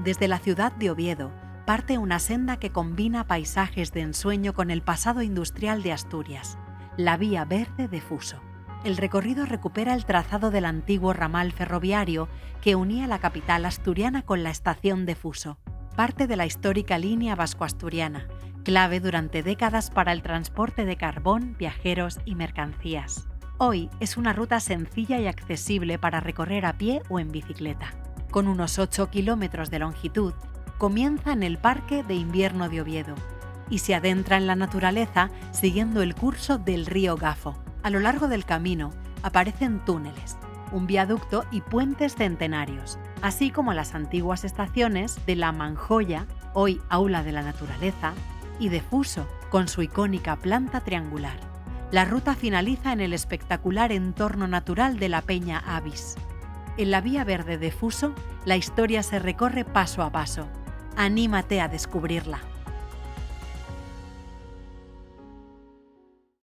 Desde la ciudad de Oviedo parte una senda que combina paisajes de ensueño con el pasado industrial de Asturias, la Vía Verde de Fuso. El recorrido recupera el trazado del antiguo ramal ferroviario que unía la capital asturiana con la estación de Fuso. Parte de la histórica línea vasco-asturiana, clave durante décadas para el transporte de carbón, viajeros y mercancías. Hoy es una ruta sencilla y accesible para recorrer a pie o en bicicleta. Con unos 8 kilómetros de longitud, comienza en el Parque de Invierno de Oviedo y se adentra en la naturaleza siguiendo el curso del río Gafo. A lo largo del camino aparecen túneles, un viaducto y puentes centenarios, así como las antiguas estaciones de La Manjoya, hoy Aula de la Naturaleza, y de Fuso, con su icónica planta triangular. La ruta finaliza en el espectacular entorno natural de la Peña Avis. En la Vía Verde de Fuso, la historia se recorre paso a paso. Anímate a descubrirla.